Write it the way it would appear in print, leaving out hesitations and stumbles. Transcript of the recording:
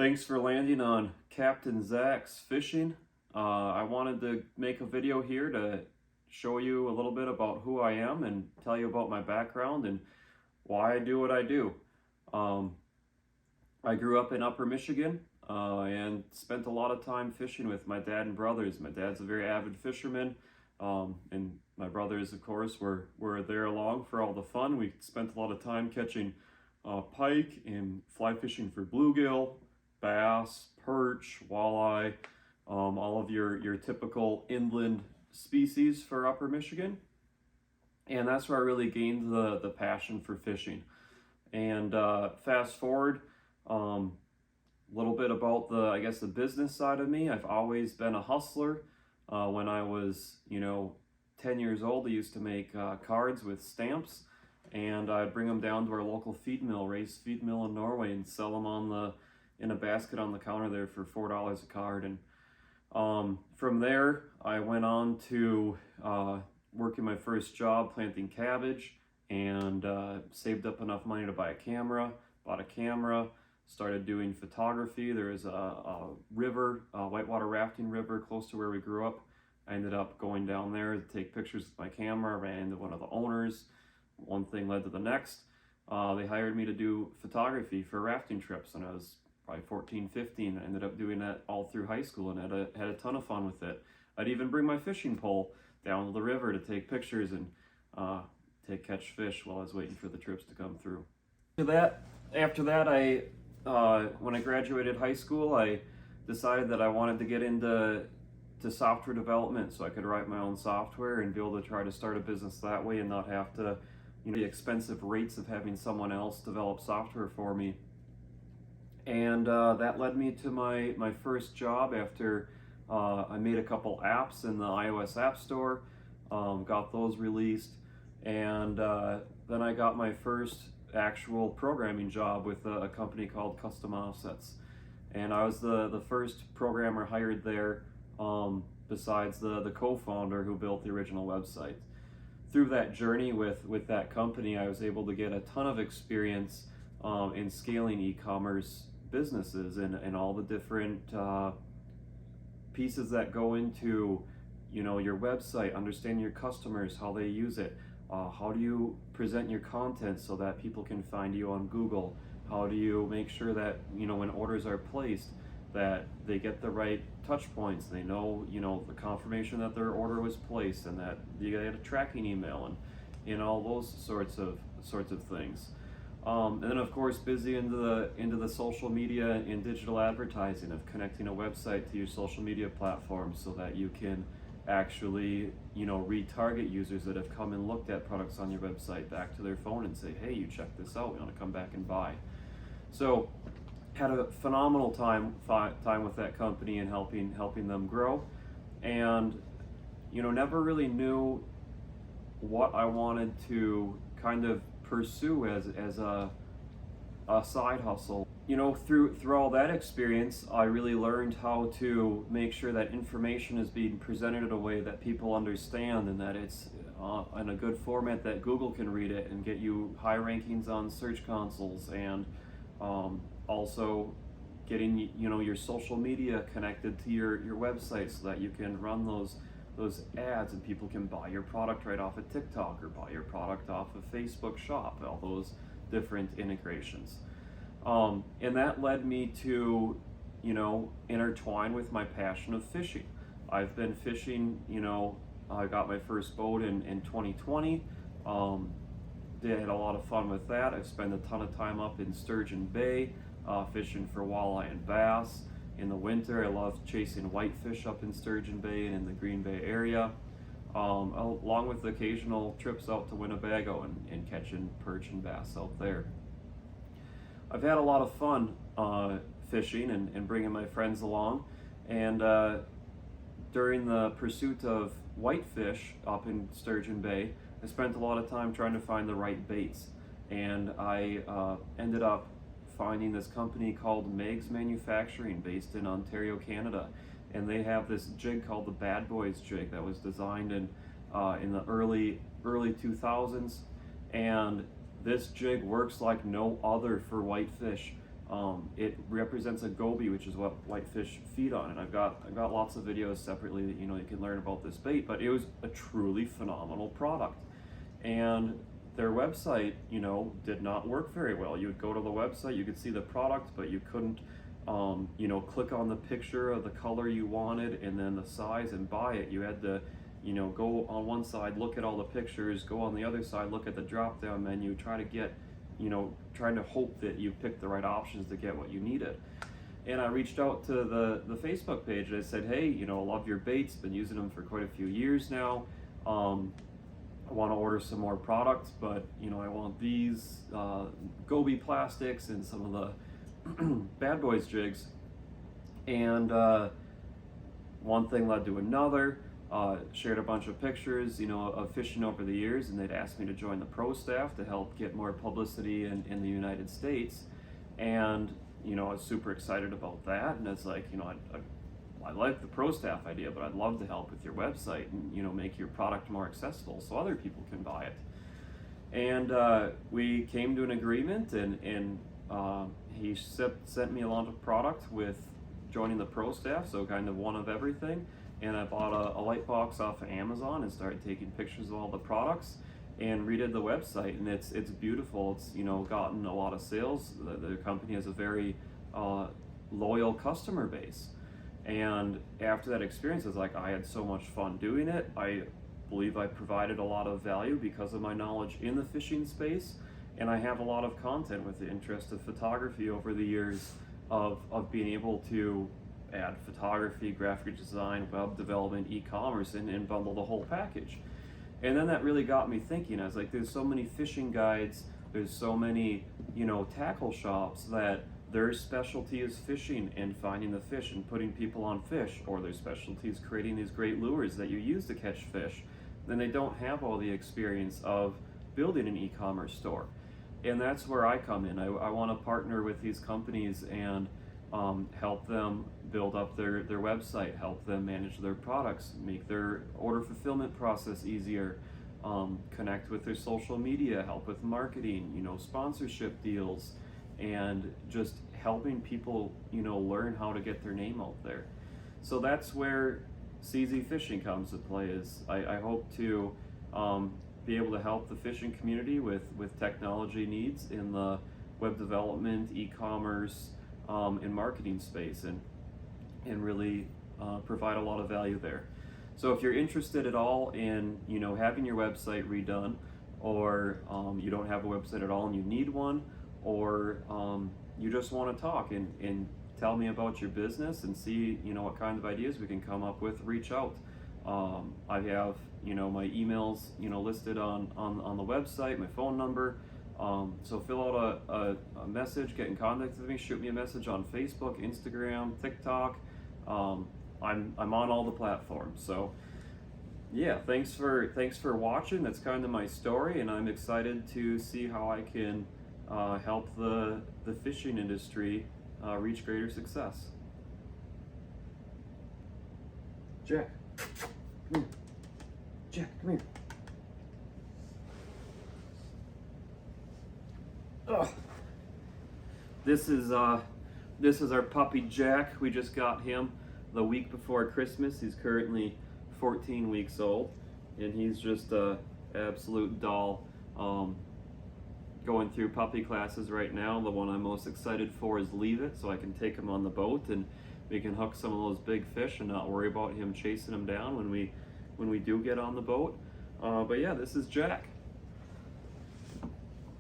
Thanks for landing on Captain Zach's Fishing. I wanted to make a video here to show you a little bit about who I am and tell you about my background and why I do what I do. I grew up in Upper Michigan and spent a lot of time fishing with my dad and brothers. My dad's a very avid fisherman, and my brothers, of course, were there along for all the fun. We spent a lot of time catching pike and fly fishing for bluegill, bass, perch, walleye, all of your typical inland species for Upper Michigan. And that's where I really gained the passion for fishing. And fast forward, a little bit about the business side of me. I've always been a hustler. When I was 10 years old, I used to make cards with stamps, and I'd bring them down to our local feed mill, Ray's feed mill in Norway, and sell them in a basket on the counter there for $4 a card. And from there, I went on to working my first job planting cabbage, and saved up enough money to buy a camera, bought a camera, started doing photography. There is a river, a whitewater rafting river close to where we grew up. I ended up going down there to take pictures with my camera, ran into one of the owners. One thing led to the next. They hired me to do photography for rafting trips, and I was probably 14, 15. I ended up doing that all through high school and had a ton of fun with it. I'd even bring my fishing pole down to the river to take pictures and catch fish while I was waiting for the trips to come through. After that, when I graduated high school, I decided that I wanted to get into software development so I could write my own software and be able to try to start a business that way and not have to, the expensive rates of having someone else develop software for me. And that led me to my first job after I made a couple apps in the iOS App Store, got those released, and then I got my first actual programming job with a company called Custom Offsets. And I was the first programmer hired there, besides the co-founder who built the original website. Through that journey with that company, I was able to get a ton of experience in scaling e-commerce businesses and all the different pieces that go into your website, understanding your customers, how they use it, how do you present your content so that people can find you on Google, how do you make sure that when orders are placed that they get the right touch points, they know the confirmation that their order was placed and that you get a tracking email and all those sorts of things. And then of course busy into the social media and digital advertising of connecting a website to your social media platforms so that you can actually retarget users that have come and looked at products on your website back to their phone and say, hey, you checked this out, we want to come back and buy. So had a phenomenal time with that company and helping them grow, and never really knew what I wanted to kind of pursue as a side hustle. Through all that experience, I really learned how to make sure that information is being presented in a way that people understand and that it's in a good format that Google can read it and get you high rankings on search consoles, and also getting your social media connected to your website so that you can run those ads and people can buy your product right off of TikTok or buy your product off of Facebook Shop, all those different integrations. And that led me to intertwine with my passion of fishing. I've been fishing, I got my first boat in 2020. Had a lot of fun with that. I've spent a ton of time up in Sturgeon Bay, fishing for walleye and bass. In the winter, I love chasing whitefish up in Sturgeon Bay and in the Green Bay area, along with occasional trips out to Winnebago and catching perch and bass out there. I've had a lot of fun fishing and bringing my friends along, and during the pursuit of whitefish up in Sturgeon Bay, I spent a lot of time trying to find the right baits, and I ended up finding this company called Meg's Manufacturing based in Ontario, Canada, and they have this jig called the Bad Boys jig that was designed in the early 2000s, and this jig works like no other for whitefish. It represents a goby, which is what whitefish feed on, and I've got lots of videos separately that you can learn about this bait. But it was a truly phenomenal product, and their website did not work very well. You would go to the website, you could see the product, but you couldn't click on the picture of the color you wanted and then the size and buy it. You had to go on one side, look at all the pictures, go on the other side, look at the drop down menu, try to get trying to hope that you picked the right options to get what you needed. And I reached out to the Facebook page and I said, hey, I love your baits, been using them for quite a few years now. I want to order some more products, but I want these goby plastics and some of the bad boys jigs. And one thing led to another. Shared a bunch of pictures, of fishing over the years, and they'd asked me to join the pro staff to help get more publicity in the United States. And I was super excited about that. And it's like, I like the pro staff idea, but I'd love to help with your website and make your product more accessible so other people can buy it. And we came to an agreement, and he sent me a lot of product with joining the pro staff, so kind of one of everything. And I bought a light box off of Amazon and started taking pictures of all the products and redid the website, and it's beautiful. It's gotten a lot of sales. The company has a very loyal customer base. And after that experience, it's like I had so much fun doing it. I believe I provided a lot of value because of my knowledge in the fishing space, and I have a lot of content with the interest of photography over the years of being able to add photography, graphic design, web development, e-commerce, and bundle the whole package. And then that really got me thinking. I was like, there's so many fishing guides, there's so many tackle shops that their specialty is fishing and finding the fish and putting people on fish, or their specialty is creating these great lures that you use to catch fish. Then they don't have all the experience of building an e-commerce store. And that's where I come in. I want to partner with these companies and help them build up their website, help them manage their products, make their order fulfillment process easier, connect with their social media, help with marketing, sponsorship deals, and just helping people, learn how to get their name out there. So that's where CZFishing comes to play. I hope to be able to help the fishing community with technology needs in the web development, e-commerce, and marketing space, and really provide a lot of value there. So if you're interested at all in having your website redone, or you don't have a website at all and you need one, or you just want to talk and tell me about your business and see what kinds of ideas we can come up with, reach out. I have my emails listed on the website, my phone number. So fill out a message, get in contact with me, shoot me a message on Facebook, Instagram, TikTok. I'm on all the platforms. So yeah, thanks for watching. That's kind of my story, and I'm excited to see how I can help the fishing industry reach greater success. Jack, come here. Jack, come here. Ugh. This is our puppy Jack. We just got him the week before Christmas. He's currently 14 weeks old, and he's just a absolute doll. Going through puppy classes right now. The one I'm most excited for is Leave It, so I can take him on the boat and we can hook some of those big fish and not worry about him chasing them down when we do get on the boat. But yeah, this is Jack.